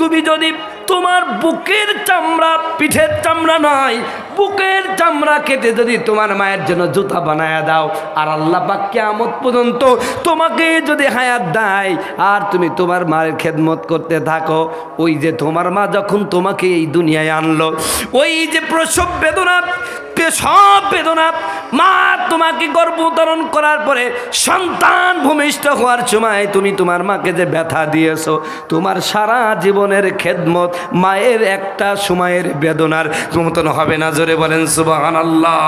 তুমি যদি তোমার বুকের চামড়া, পিঠের চামড়া নয়, বুকের চামড়া কেটে যদি তোমার মায়ের জন্য জুতা বানায়া দাও, আর আল্লাহ পাক কিয়ামত পর্যন্ত তোমাকে যদি হায়াত দেয় আর তুমি তোমার মায়ের খেদমত করতে থাকো, ওই যে তোমার মা যখন তোমাকে এই দুনিয়ায় আনলো, ওই যে প্রসব বেদনা, সব বেদনা, মা তোমাকে গর্ভধারণ করার পরে সন্তান ভূমিষ্ঠ হওয়ার সময় তুমি তোমার মাকে যে ব্যথা দিয়েছো, তোমার সারা জীবনের খেদমত মায়ের একটা সময়ের বেদনার মতন হবে না। জোরে বলেন সুবহানাল্লাহ।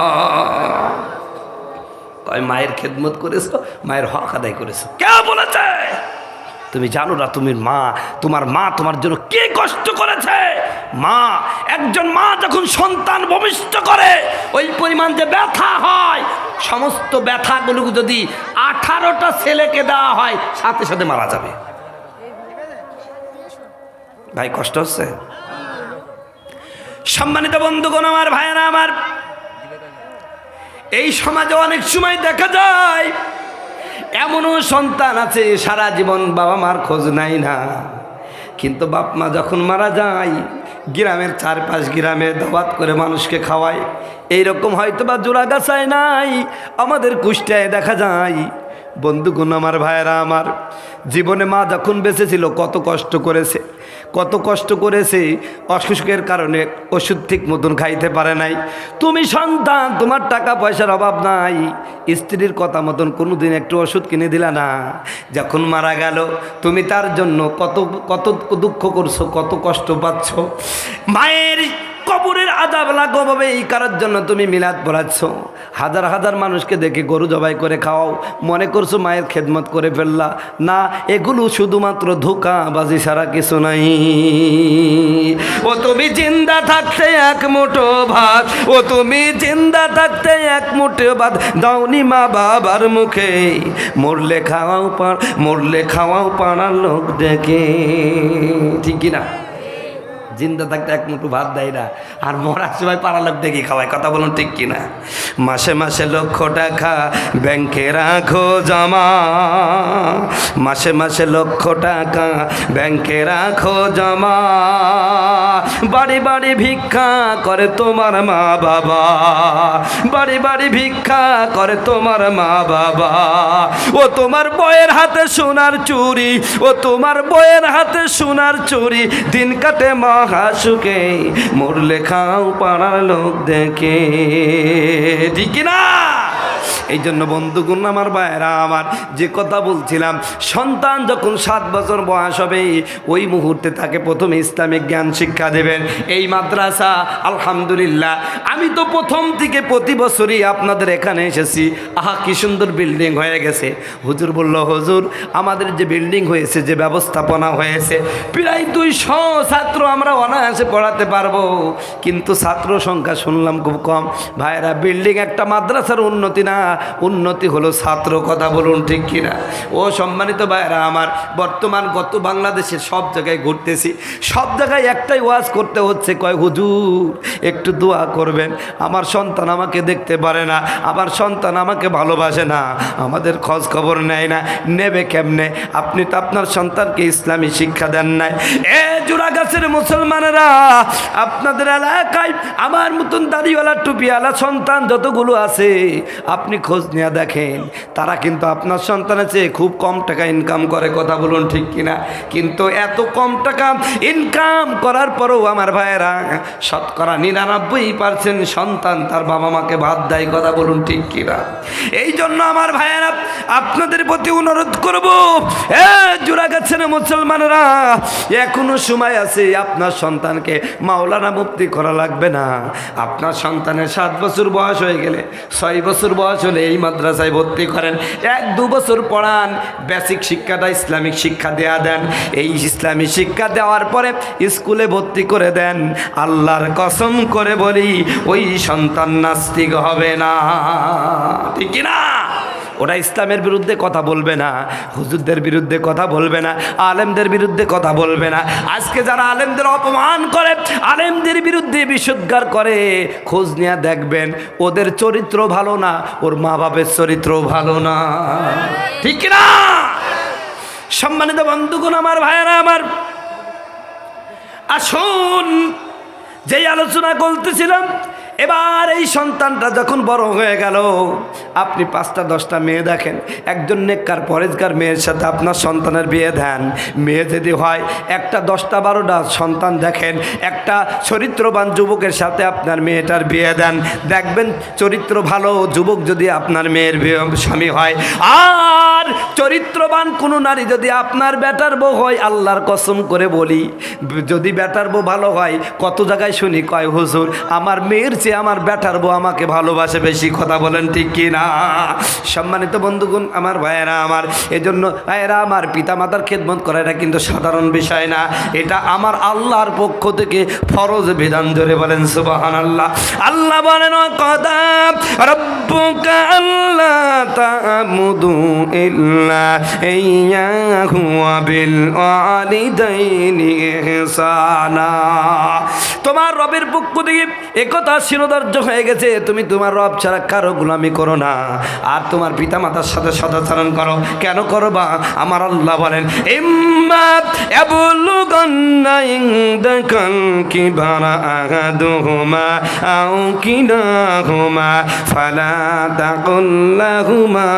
মায়ের খেদমত করেছো, মায়ের হক আদায় করেছো। কে বলেছে? তুমি জানো না তুমি মা, তোমার মা তোমার জন্য কে কষ্ট করেছে। মা, একজন মা যখন সন্তান ভূমিষ্ঠ করে ওই পরিমাণ যে ব্যথা হয়, সমস্ত ব্যথাগুলো যদি 18টা ছেলেকে দেওয়া হয় সাথে সাথে মারা যাবে। ভাই কষ্ট হচ্ছে? সম্মানিত বন্ধুগণ আমার, ভাইয়েরা আমার, এই সমাজে অনেক সময় দেখা যায় এমনও সন্তান আছে সারা জীবন বাবা মার খোঁজ নাই না, কিন্তু বাপ মা যখন মারা যায় গ্রামের 4-5 গ্রামে দাওয়াত করে মানুষকে খাওয়ায়। এইরকম হয়তো বা জোড়াগাছায় নাই, আমাদের কুষ্টিয়ায় দেখা যায়। বন্ধুগণ আমার, ভাইয়েরা আমার, জীবনে মা যখন বেঁচে ছিল কত কষ্ট করেছে, কত কষ্ট করেছে। অসুখের কারণে ওষুধ ঠিক মতন খাইতে পারে নাই। তুমি সন্তান, তোমার টাকা পয়সার অভাব নাই, স্ত্রীর কথা মতন কোনোদিন একটু ওষুধ কিনে দিলা না। যখন মারা গেল তুমি তার জন্য কত কত দুঃখ করছো, কত কষ্ট পাচ্ছ। মায়ের কবরের আযাব লাগবে এই কারোর জন্য তুমি মিলাদ পড়াচ্ছ, হাজার হাজার মানুষকে দেখে গরু জবাই করে খাওয়াও, মনে করছো মায়ের খেদমত করে ফেললা। না, এগুলো শুধুমাত্র ধোঁকাবাজি ছাড়া কিছু নাই। ও তুমি জিন্দা থাকতে এক মুঠো ভাত, ও তুমি জিন্দা থাকতে এক মুঠো ভাত দাওনি মা বাবার মুখে, মরলে খাওয়াও পাড়ার লোক দেখে। ঠিক কিনা? জিন্দা থাকতে এক মুঠো ভাত দেয় না, আর মরার সময় পাড়া লোক দেখি খাওয়ায়। কথা বলুন ঠিক কিনা? মাসে মাসে লক্ষ টাকা ব্যাংকে রাখো জমা, মাসে মাসে লক্ষ টাকা ব্যাংকে রাখো জমা, বাড়ি বাড়ি ভিক্ষা করে তোমার মা বাবা, বাড়ি বাড়ি ভিক্ষা করে তোমার মা বাবা। ও তোমার বউয়ের হাতে সোনার চুরি, ও তোমার বউয়ের হাতে সোনার চুরি, দিন কাটে মা হাসুকে, মরলে খাও পাড়ার লোক দেখে। ঠিক না? এই জন্য বন্ধুগণ আমার, ভাইয়েরা আমার, যে কথা বলছিলাম, সন্তান যখন 7 বছর বয়স হবে ওই মুহূর্তে তাকে প্রথমে ইসলামিক জ্ঞান শিক্ষা দেবেন এই মাদ্রাসা। আলহামদুলিল্লাহ, আমি তো প্রথম থেকে প্রতি বছরই আপনাদের এখানে এসেছি। আহা, কি সুন্দর বিল্ডিং হয়ে গেছে। হুজুর বলল, হুজুর আমাদের যে বিল্ডিং হয়েছে, যে ব্যবস্থাপনা হয়েছে, প্রায় 200 ছাত্র আমরা অনায়াসে পড়াতে পারবো, কিন্তু ছাত্র সংখ্যা শুনলাম খুব কম। ভাইয়েরা, বিল্ডিং একটা মাদ্রাসার উন্নতি না, উন্নতি হলো ছাত্র। কথা বলুন ঠিক কিনা? ও সম্মানিত ভাইয়েরা আমার, বর্তমান গত বাংলাদেশের সব জায়গায় ঘুরতেছি, সব জায়গায় একটাই ওয়াজ করতে হচ্ছে, কয় হুজুর একটু দোয়া করবেন, আমার সন্তান আমাকে দেখতে পারে না, আমার সন্তান আমাকে ভালোবাসে না, আমাদের খোঁজ খবর নেয় না। নেবে কেমনে? আপনি তো আপনার সন্তানকে ইসলামী শিক্ষা দেন নাই। এ জোড়াগাছের মুসলমানেরা, আপনাদের এলাকায় আমার মতন দাড়িওয়ালা টুপিওয়ালা সন্তান যতগুলো আছে, আপনি খোঁজ নিয়ে দেখেন, তারা কিন্তু আপনার সন্তানের চেয়ে খুব কম টাকা ইনকাম করে। কথা বলুন ঠিক কিনা? কিন্তু এত কম টাকা ইনকাম করার পরেও আমার ভাইয়েরা, 99% সন্তান তার বাবা মাকে ভাত দেয়। কথা বলুন ঠিক কিনা? এই জন্য আমার ভাইয়েরা, আপনাদের প্রতি অনুরোধ করব, জোড়াগাছের মুসলমানেরা, এখনো সময় আছে। আপনার সন্তানকে মাওলানা মুফতি করা লাগবে না। আপনার সন্তানের 7 বছর বয়স হয়ে গেলে, 6 বছর বয়স হলে এই মাদ্রাসায় ভর্তি করেন, 1-2 বছর পড়ান, বেসিক শিক্ষাটা ইসলামিক শিক্ষা দেয়া দেন। এই ইসলামিক শিক্ষা দেওয়ার পরে স্কুলে ভর্তি করে দেন। আল্লাহর কসম করে বলি, ওই সন্তান নাস্তিক হবে না। ঠিক কিনা? ওরা ইসলামের বিরুদ্ধে কথা বলবে না, হুজুরদের বিরুদ্ধে কথা বলবে না, আলেমদের বিরুদ্ধে কথা বলবে না। আজকে যারা আলেমদের অপমান করে, আলেমদের বিরুদ্ধে বিশুদ্ধার করে, খোঁজ নিয়ে দেখবেন ওদের চরিত্র ভালো না, ওর মা বাপের চরিত্র ভালো না। ঠিক না? সম্মানিত বন্ধুগণ আমার, ভাইয়েরা আমার, আসুন, যেই আলোচনা করতেছিলাম, এবার এই সন্তানটা যখন বড় হয়ে গেল, আপনি 5টা 10টা মেয়ে দেখেন, একজন নেককার পরেজগার মেয়ের সাথে আপনার সন্তানের বিয়ে দেন। মেয়ে যদি হয় একটা 10টা 12টা সন্তান দেখেন, একটা চরিত্রবান যুবকের সাথে আপনার মেয়েটার বিয়ে দেন, দেখবেন চরিত্র ভালো যুবক যদি আপনার মেয়ের স্বামী হয়, আর চরিত্রবান কোনো নারী যদি আপনার বেটার বউ হয়, আল্লাহর কসম করে বলি, যদি বেটার বউ ভালো হয়, কত জায়গায় শুনি কয় হুজুর আমার মেয়ের চেয়ে আমার বেটার বউ আমাকে ভালোবাসে বেশি। কথা বলেন ঠিক কি না? সম্মানিত বন্ধুগণ, আমার ভাইয়েরা আমার, এজন্য ভাইয়েরা আমার, পিতা মাতার খেদমত করা এটা কিন্তু সাধারণ বিষয় না, এটা আমার আল্লাহর পক্ষ থেকে ফরজ বিধান। ধরে বলেন সুবহানাল্লাহ। আল্লাহ বলেন কথা রব্বুকা আল্লা তা'বুদু ইল্লা ইয়্যাহু ওয়া বিল ওয়ালিদাইনি ইহসানা। তোমার রবের পক্ষ থেকে একথা শিরোধার্য হয়ে গেছে, তুমি তোমার রব ছাড়া কারো গোলামি করো না, আর তোমার পিতা মাতার সাথে সদাচরণ করো। কেন করবা? আমার আল্লাহ বলেন ইম্মা ইয়াবলুগান্না ইনদাকাল কিবারা আহাদুহুমা আও কিলাহুমা ফালা তাকুল লাহুমা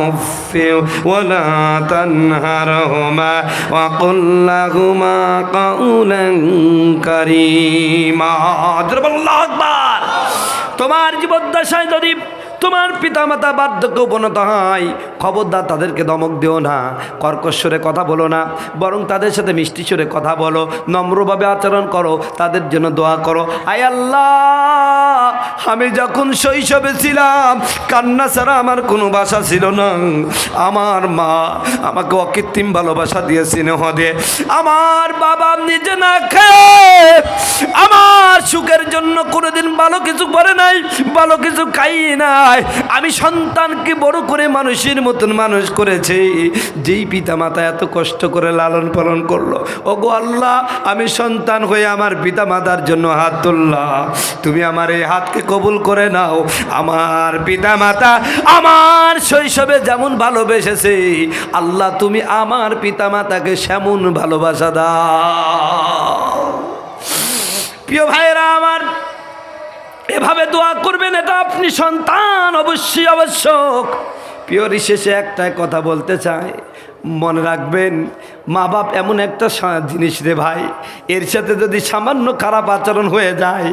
উফফি ওয়ালা তানহারহুমা ওয়া কুল লাহুমা কাউলান কারীমা। আল্লাহু আকবার। তোমার জীবদ্দশায় যদি তোমার পিতামাতা বার্ধক্য উপনীত হয়, খবরদার তাদেরকে ধমক দিও না, কর্কশ সুরে কথা বলো না, বরং তাদের সাথে মিষ্টি সুরে কথা বলো, নম্রভাবে আচরণ করো, তাদের জন্য দোয়া করো। আয় আল্লাহ, আমি যখন শৈশবে ছিলাম, কান্না ছাড়া আমার কোনো ভাষা ছিল না, আমার মা আমাকে অকৃত্রিম ভালোবাসা দিয়ে স্নেহ দিয়ে, আমার বাবা নিজে না খেয়ে আমার সুখের জন্য কোনোদিন ভালো কিছু করে নাই, ভালো কিছু খাই নাই। আমি সন্তানকে বড় করে মানুষের মতন মানুষ করেছি, যেই পিতা মাতা এত কষ্ট করে লালন পালন করলো। ওগো আল্লাহ, আমি সন্তান হয়ে আমার পিতা মাতার জন্য হাত তুললাম, তুমি আমার এই হাতকে কবুল করে নাও। আমার পিতা মাতা আমার শৈশবে যেমন ভালোবেসেছে, আল্লাহ তুমি আমার পিতা মাতাকে সেমন ভালোবাসা দাও। প্রিয় ভাইরা আমার, এভাবে দোয়া করবেন, এটা আপনি সন্তান অবশ্যই আবশ্যক। প্রিয় শেষে একটাই কথা বলতে চাই, মনে রাখবেন, মা বাপ এমন একটা জিনিস রে ভাই, এর সাথে যদি সামান্য খারাপ আচরণ হয়ে যায়,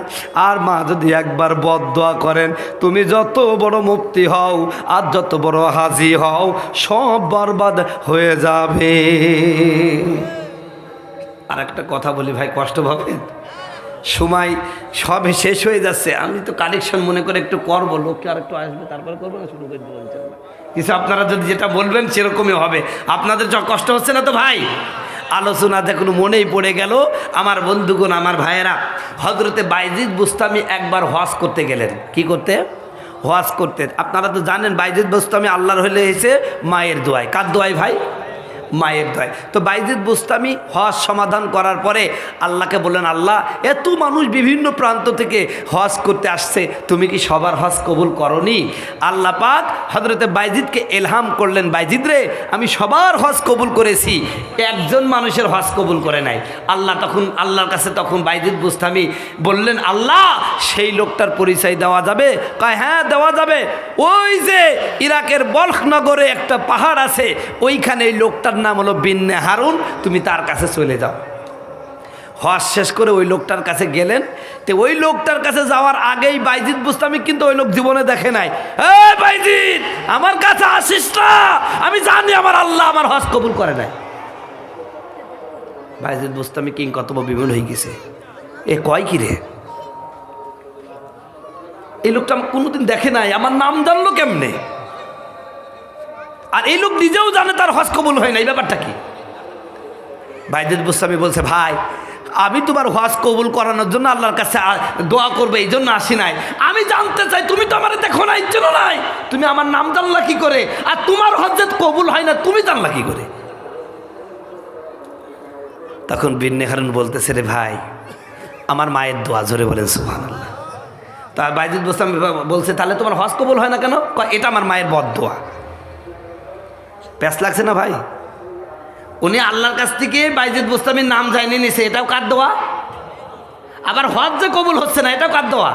আর মা যদি একবার বদদোয়া করেন, তুমি যত বড় মুফতি হও আর যত বড় হাজি হও, সব বরবাদ হয়ে যাবে। আর একটা কথা বলি ভাই, কষ্ট ভাবেন, সময় সব শেষ হয়ে যাচ্ছে, আমি তো কালেকশন মনে করে একটু করবো, লোককে আর একটু আসবে, তারপরে করবো না, শুরু করে দেবো ইনশাআল্লাহ। কিছু আপনারা যদি যেটা বলবেন সেরকমই হবে। আপনাদের যা কষ্ট হচ্ছে না তো ভাই? আলোচনা দেখুন মনেই পড়ে গেল আমার বন্ধুগণ, আমার ভাইয়েরা, হযরতে বাইজিদ বুস্তামি একবার হজ করতে গেলেন। কি করতে? হজ করতে। আপনারা তো জানেন বাইজিদ বুস্তামি আল্লাহর হলে এসে মায়ের দোয়ায়। কার দোয়ায় ভাই? মায়ের দোয়ায়। তো বাইজিদ বুস্তামি হজ সমাধান করার পরে আল্লাহকে বললেন, আল্লাহ, এত মানুষ বিভিন্ন প্রান্ত থেকে হজ করতে আসছে, তুমি কি সবার হজ কবুল করনি? আল্লাহ পাক হযরতে বাইজিদকে এলহাম করলেন, বাইজিদ রে, আমি সবার হজ কবুল করেছি, একজন মানুষের হজ কবুল করে নাই। আল্লাহর কাছে তখন বাইজিদ বুস্তামি বললেন, আল্লাহ, সেই লোকটার পরিচয় দেওয়া যাবে? কয়, হ্যাঁ দেওয়া যাবে। ওই যে ইরাকের বলখ নগরে একটা পাহাড় আছে, ওইখানে এই লোকটার নাম হলো বিন্নে হারুন, তুমি তার কাছে চলে যাও। হজ শেষ করে ওই লোকটার কাছে গেলেন। তো ওই লোকটার কাছে যাওয়ার আগেই বাইজিদ বুস্তামি কিন্তু ওই লোক জীবনে দেখে নাই। এই বাইজিদ, আমার কাছে আসিস না, আমি জানি আমার আল্লাহ আমার হজ কবুল করে নাই। বাইজিদ বুস্তামি কিংকর্তব্য বিমূঢ় হয়ে গেছে। এ কয় কি রে, এই লোকটা কোনোদিন দেখে নাই, আমার নাম জানলো কেমনে? আর এই লোক নিজেও জানে তার হজ কবুল হয় না, এই ব্যাপারটা কি? বাইজিদ বুস্তামি বলছে, ভাই, আমি তোমার হজ কবুল করানোর জন্য আল্লাহর কাছে দোয়া করবে এই জন্য আসি নাই। আমি জানতে চাই, তুমি তো আমার দেখো না, এই জন্য নাই, তুমি আমার নাম জানলা কি করে? আর তোমার হজ যে কবুল হয় না, তুমি জানলা কি করে? তখন বিন্নে হারুন বলতেছে, রে ভাই, আমার মায়ের দোয়া। জোরে বলেন সুবহানাল্লাহ। তা বাইজিদ বুস্তামি বলছে, তাহলে তোমার হজ কবুল হয় না কেন? এটা আমার মায়ের বদদোয়া। প্যাস লাগছে না ভাই? উনি আল্লাহর কাছ থেকে বাইজিদ বুস্তামির নাম জানিয়ে নিছে, এটাও কার দোয়া? আবার হজ যে কবুল হচ্ছে না, এটা কার দোয়া?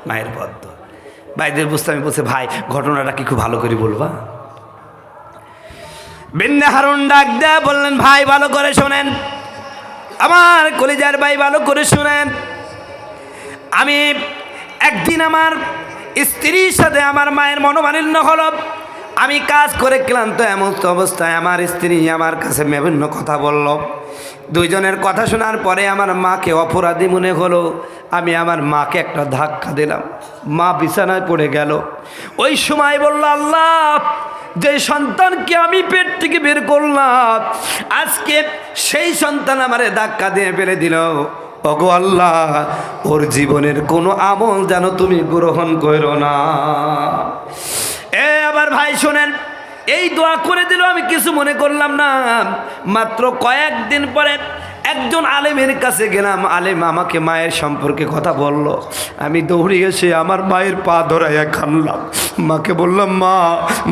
মায়ের পদ্ম। ভাইদের বুঝতামি বলছে, ভাই ঘটনাটা কি খুব ভালো করে বলবা? বিন্নে হারুন ডাক দেয়া বললেন, ভাই ভালো করে শোনেন, আমার কলিজার ভাই ভালো করে শোনেন। আমি একদিন আমার স্ত্রীর সাথে আমার মায়ের মনোমালিন্য হলো। আমি কাজ করে ক্লান্ত এমন অবস্থায় আমার স্ত্রী আমার কাছে বিভিন্ন কথা বলল। দুইজনের কথা শোনার পরে আমার মাকে অপরাধী মনে হলো। আমি আমার মাকে একটা ধাক্কা দিলাম, মা বিছানায় পড়ে গেল। ওই সময় বলল, আল্লাহ, যে সন্তানকে আমি পেট থেকে বের করলাম, আজকে সেই সন্তান আমারে ধাক্কা দিয়ে ফেলে দিল। ওগো আল্লাহ, ওর জীবনের কোনো আমল যেন তুমি গ্রহণ করো না। আবার ভাই শোনেন, এই দোয়া করে দিল, আমি কিছু মনে করলাম না। মাত্র কয়েকদিন পরে একজন আলেমের কাছে গেলাম। আলেম আমাকে মায়ের সম্পর্কে কথা বলল। আমি দৌড়ে এসে আমার মায়ের পা ধরাইয়া কানলাম। মাকে বললাম, মা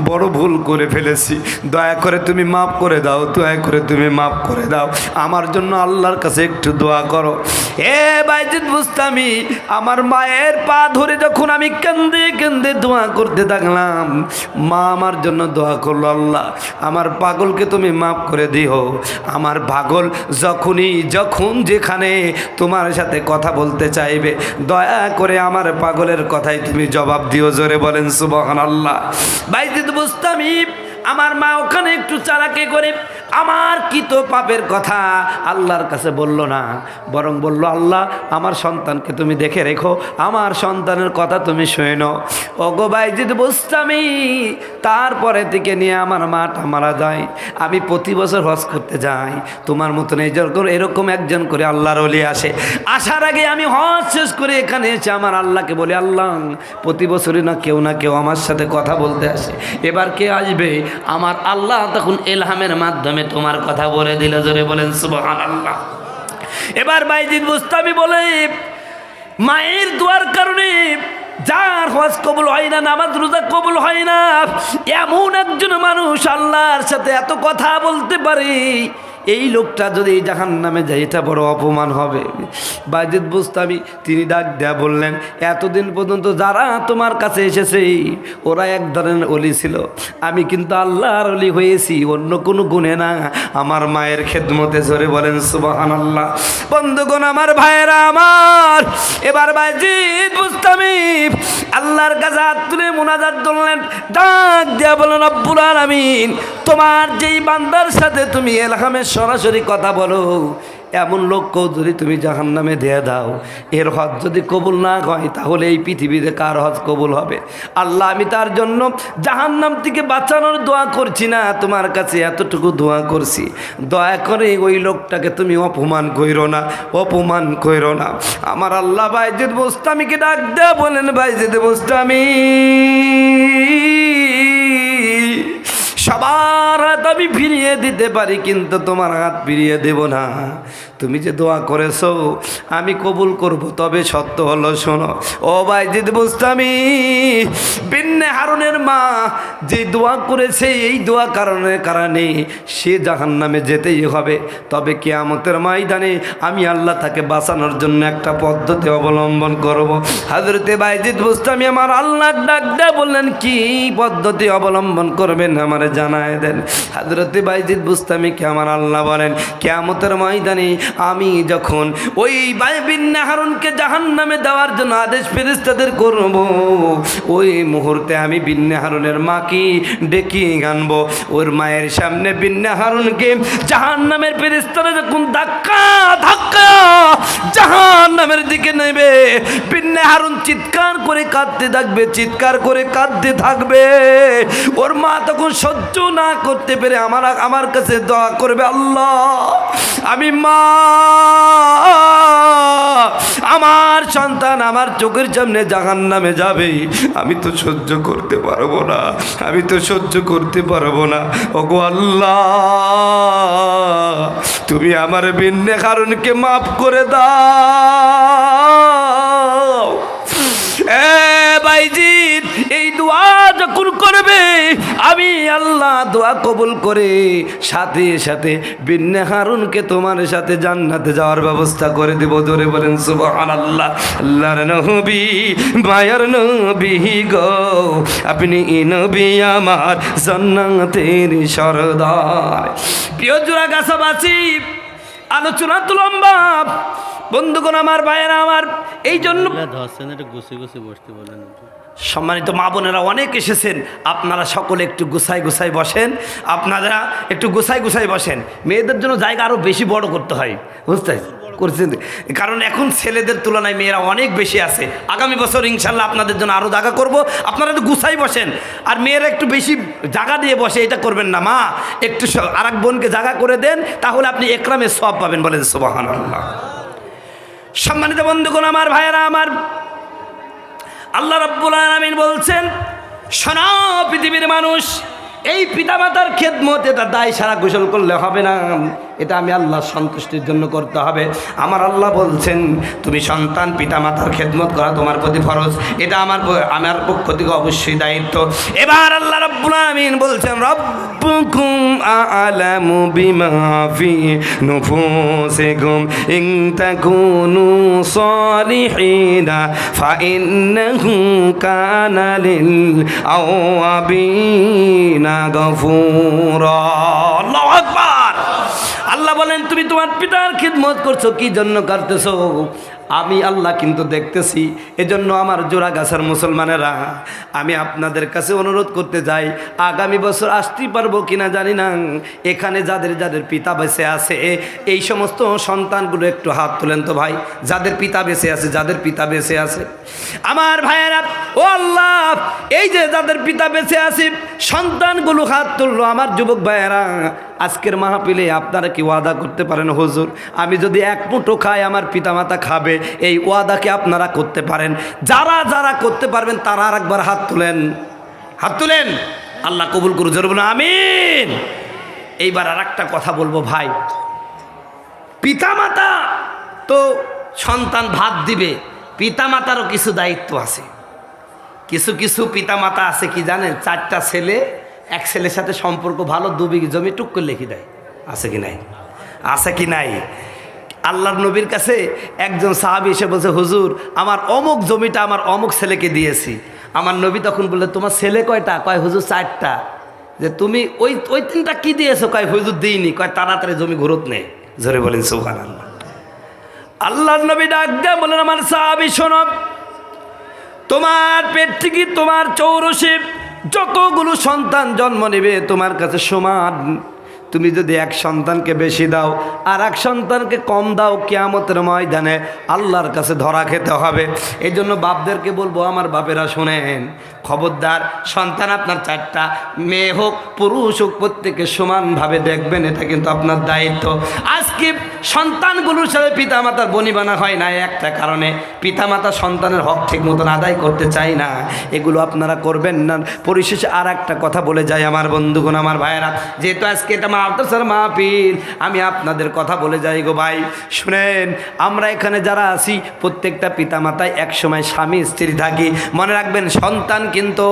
বড় ভুল করে ফেলেছি, দয়া করে তুমি মাফ করে দাও, দয়া করে তুমি মাফ করে দাও, আমার জন্য আল্লাহর কাছে একটু দোয়া করো। বাইজিদ বুস্তামি আমার মায়ের পা ধরে যখন আমি কান্দে কান্দে দোয়া করতে থাকলাম, মা আমার জন্য দোয়া করলো, আল্লাহ আমার পাগলকে তুমি মাফ করে দিও। আমার পাগল যখন যেখানে তোমার সাথে কথা বলতে চাইবে, দয়া করে আমার পাগলের কথাই তুমি জবাব দিও। জোরে বলেন সুবহানাল্লাহ। বাইজিদ বুস্তামি আমার মা ওখানে একটু চালাকি করে আমার কৃত পাপের কথা আল্লাহর কাছে বলল না, বরং বলল, আল্লাহ আমার সন্তানকে তুমি দেখে রেখো, আমার সন্তানের কথা তুমি শোনো। ওগো বাইজিদ বুস্তামি, তারপরে থেকে নিয়ে আমার মাটা মারা যায়। আমি প্রতি বছর হজ করতে যাই, তোমার মতন এরকম একজন করে আল্লাহর ওলি আসে। আসার আগে আমি হজ শেষ করে এখানে এসে আমার আল্লাহকে বলি, আল্লাহ প্রতি বছরই না কেউ আমার সাথে কথা বলতে আসে, এবার কে আসবে? আমার আল্লাহ তখন ইলহামের মাধ্যমে তোমার কথা বলে দিল। জোরে বলেন সুবহানাল্লাহ। এবার বাইজিদ বুস্তামি বলে, মায়ের দোয়ার কারণে যার হজ কবুল হয় না, নামাজ রোজা কবুল হয় না, এমন একজন মানুষ আল্লাহর সাথে এত কথা বলতে পারে, এই লোকটা যদি জাহান্নামে যায় এটা বড় অপমান হবে। বাইজিদ বুস্তামি তিনি ডাক দেয়া বললেন, এতদিন পর্যন্ত যারা তোমার কাছে এসেছে ওরা এক ধরনের অলি ছিল, আমি কিন্তু আল্লাহর অলি হয়েছি অন্য কোনো গুণে না, আমার মায়ের খেদমতে। জোরে বলেন সুবহানাল্লাহ। বন্ধুগণ আমার, ভাইয়েরা আমার, এবার বাইজিদ বুস্তামি আল্লাহর কাছে হাত তুলে মুনাজাত করলেন, ডাক দেয়া বলেন, রব্বুল আলামিন, তোমার যেই বান্দার সাথে তুমি এলহামের সরাসরি কথা বলো, এমন লোককেও যদি তুমি জাহান্নামে দিয়ে দাও, এর হজ যদি কবুল না হয়, তাহলে এই পৃথিবীতে কার হজ কবুল হবে? আল্লাহ, আমি তার জন্য জাহান্নাম থেকে বাঁচানোর দোয়া করছি না, তোমার কাছে এতটুকু দোয়া করছি, দয়া করে ওই লোকটাকে তুমি অপমান কইরো না, অপমান কইরো না। আমার আল্লাহ বাইজিদ বুস্তামিকে ডাক দেয়া বলেন, বাইজিদ বুস্তামি, সবার হাত আমি ফিরিয়ে দিতে পারি, কিন্তু তোমার হাত ফিরিয়ে দেব না। তুমি যে দোয়া করেছো আমি কবুল করব, তবে সত্য হলো শোনো। ও বাইজিদ বুস্তামি, বিন্নে হারুনের মা যে দোয়া করেছে, এই দোয়া কারণে সে জাহান্নামে যেতেই হবে, তবে কিয়ামতের ময়দানে আমি আল্লাহ তাকে বাঁচানোর জন্য একটা পদ্ধতি অবলম্বন করব। হযরতে বাইজিদ বুস্তামি আমার আল্লাহ ডাক দেয়া বললেন, কি পদ্ধতি অবলম্বন করবেন আমারে জানায় দেন। হযরতে বাইজিদ বুস্তামিকে আমার আল্লাহ বলেন, কিয়ামতের ময়দানে আমি যখন ওই বিন্নে হারুনকে জাহান্নামে দেওয়ার জন্য আদেশ ফেরেশতাদের করব, ওই মুহূর্তে আমি বিন্নে হারুনের মাকে ডেকে আনবো। ওর মায়ের সামনে বিন্নে হারুনকে জাহান্নামের ফেরেশতারা যখন ধাক্কা জাহান্নামের দিকে নেবে, বিন্নে হারুন চিৎকার করে কাঁদতে থাকবে, চিৎকার করে কাঁদতে থাকবে। ওর মা তখন সহ্য না করতে পেরে আমার কাছে দোয়া করবে, আল্লাহ আমি মা, আমার সন্তান আমার চোখের সামনে জাহান্নামে যাবে, আমি তো সহ্য করতে পারবো না, আমি তো সহ্য করতে পারবো না। ওগো আল্লাহ, তুমি আমার বিন্নে হারুনকে মাফ করে দাও। বাইজিদ এই দোয়া যখন করবে আমি আল্লাহ দোয়া কবুল করে সাথে সাথে বিন্নে হারুনকে তোমার সাথে জান্নাতে যাওয়ার ব্যবস্থা করে দেব। জোরে বলেন সুবহানাল্লাহ। আল্লাহর নবী মায়ার নবী গো, আপনি নবী আমার জান্নাতের সরদার। প্রিয় জোড়াগাছাবাসী, আলোচনা তো লম্বা বন্ধুগণ আমার, ভাইয়েরা আমার, এই জন্য সম্মানিত মা বোনেরা অনেক এসেছেন, আপনারা সকলে একটু গুছাই গুছাই বসেন, আপনারা একটু গুছাই গুছাই বসেন। মেয়েদের জন্য জায়গা আরও বেশি বড় করতে হয়, বুঝতে করছেন, কারণ এখন ছেলেদের তুলনায় মেয়েরা অনেক বেশি আছে। আগামী বছর ইনশাল্লাহ আপনাদের জন্য আরও জায়গা করব, আপনারা একটু গুছাই বসেন। আর মেয়েরা একটু বেশি জায়গা দিয়ে বসে এটা করবেন না, মা একটু আর এক বোনকে জায়গা করে দেন, তাহলে আপনি একরামের সওয়াব পাবেন। বলেন সুবহানাল্লাহ। সম্মানিত বন্ধুগণ আমার, ভাইয়েরা আমার, আল্লাহ রাব্বুল আলামিন বলছেন, শোনো পৃথিবীর মানুষ, এই পিতামাতার খেদমত এটা দায় সারা গোসল করলে হবে না, এটা আমি আল্লাহর সন্তুষ্টির জন্য করতে হবে। আমার আল্লাহ বলছেন তুমি সন্তান পিতামাতার খেদমত করা তোমার প্রতি ফরজ, এটা আমার পক্ষ থেকে অবশ্যই দায়িত্ব। এবার আল্লাহ রাব্বুল আলামিন বলছেন, রব্বুকুম আ'লামু বিমা ফি নুফুসিকুম ইন তাকুনু সালিহিনা ফাইন্নাহু কানা লিল আওয়াবিনা গফুরা। আল্লাহু আকবার। আল্লাহ বলেন তুমি তোমার পিতার খিদমত করছো, কি জন্য করতেছো? আমি আল্লাহ কিন্তু দেখতেছি। এজন্য আমার জোড়াগাছার মুসলমানেরা, আমি আপনাদের কাছে অনুরোধ করতে যাই, আগামী বছর আসতে পারবো কিনা জানি না, এখানে যাদের যাদের পিতা বেঁচে আছে এই সমস্ত সন্তানগুলো একটু হাত তোলেন তো ভাই, যাদের পিতা বেঁচে আছে, যাদের পিতা বেঁচে আছে আমার ভাইয়েরা। ও আল্লাহ, এই যে যাদের পিতা বেঁচে আছে সন্তানগুলো হাত তুললো, আমার যুবক ভাইয়েরা, আজকের মাহফিলে আপনারা কি ওয়াদা করতে পারেন, হুজুর আমি যদি এক মুঠো খাই আমার পিতামাতা খাবে, এই ওয়াদাকে আপনারা করতে পারেন? যারা যারা করতে পারবেন তারা আর একবার হাত তুলেন, হাত তুলেন। আল্লাহ কবুল করুন, জোরে বলুন আমিন। এইবার আর একটা কথা বলবো ভাই, পিতামাতা তো সন্তান ভাত দিবে, পিতামাতারও কিছু দায়িত্ব আছে। কিছু কিছু পিতামাতা আছে কি জানেন, 4টা ছেলে, এক ছেলের সাথে সম্পর্ক ভালো, 2 বিঘা জমি টুক করে লিখে দেয়। আছে কি নাই? আছে কি নাই? আল্লাহর নবীর কাছে একজন সাহাবী এসে বলছে, হুজুর আমার অমুক জমিটা আমার অমুক ছেলেকে দিয়েছি। আমার নবী তখন বললে, তোমার ছেলে কয়টা? কয় হুজুর 4টা। যে তুমি ওই 3টা কি দিয়েছো? কয় হুজুর দিইনি। কয় তাড়াতাড়ি জমি ঘুরত নেই। জোরে বলেন সুবহানাল্লাহ। আল্লাহর নবী ডাক দেয়া বলেন, আমার সাহাবী শোনো, তোমার পেট থেকে তোমার চৌরসে যতগুলো সন্তান জন্ম নেবে তোমার কাছে সমান। তুমি যদি এক সন্তানকে বেশি দাও আর এক সন্তানকে কম দাও, কিয়ামতের ময়দানে আল্লাহর কাছে ধরা খেতে হবে। এই জন্য বাপদেরকে বলবো, আমার বাপেরা শোনেন, খবরদার, সন্তান আপনার 4টা, মেয়ে হোক পুরুষ হোক, প্রত্যেকে সমানভাবে দেখবেন, এটা কিন্তু আপনার দায়িত্ব। আজকে সন্তানগুলোর সাথে পিতামাতার বনিবানা হয় না একটা কারণে, পিতামাতা সন্তানের হক ঠিক মতন আদায় করতে চায় না। এগুলো আপনারা করবেন না। পরিশেষে আর একটা কথা বলে যাই আমার বন্ধুগণ, আমার ভাইয়েরা, যেহেতু আজকে এটা মাদ্রাসার মাহফিল, আমি আপনাদের কথা বলে যাই গো ভাই, শুনেন, আমরা এখানে যারা আছি প্রত্যেকটা পিতামাতায় একসময় স্বামী স্ত্রী থাকি। মনে রাখবেন, সন্তান কিন্তু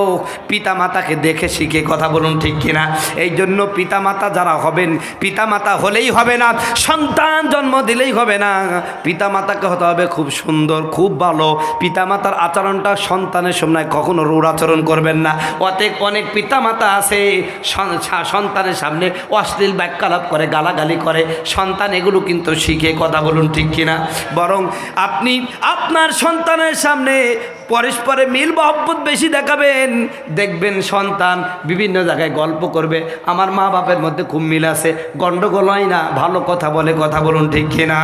পিতামাতাকে দেখে শিখে, কথা বলুন ঠিক কিনা? এই জন্য পিতামাতা যারা হবেন, পিতামাতা হলেই হবে না, সন্তান জন্ম দিলেই হবে না, পিতামাতাকে হতে হবে খুব সুন্দর, খুব ভালো। পিতামাতার আচরণটা সন্তানের সামনে কখনো রূঢ় আচরণ করবেন না। অনেক পিতামাতা আছে সন্তানের সামনে অশ্লীল বাক্যালাপ করে, গালাগালি করে, সন্তান এগুলো কিন্তু শিখে, কথা বলুন ঠিক কিনা? বরং আপনি আপনার সন্তানের সামনে পরস্পরে মিল মহব্বত বেশি দেখাবেন, দেখবেন সন্তান বিভিন্ন জায়গায় গল্প করবে, আমার মা বাপের মধ্যে খুব মিল আছে, গন্ডগোল হয় না, ভালো কথা বলে, কথা বলুন ঠিক কিনা?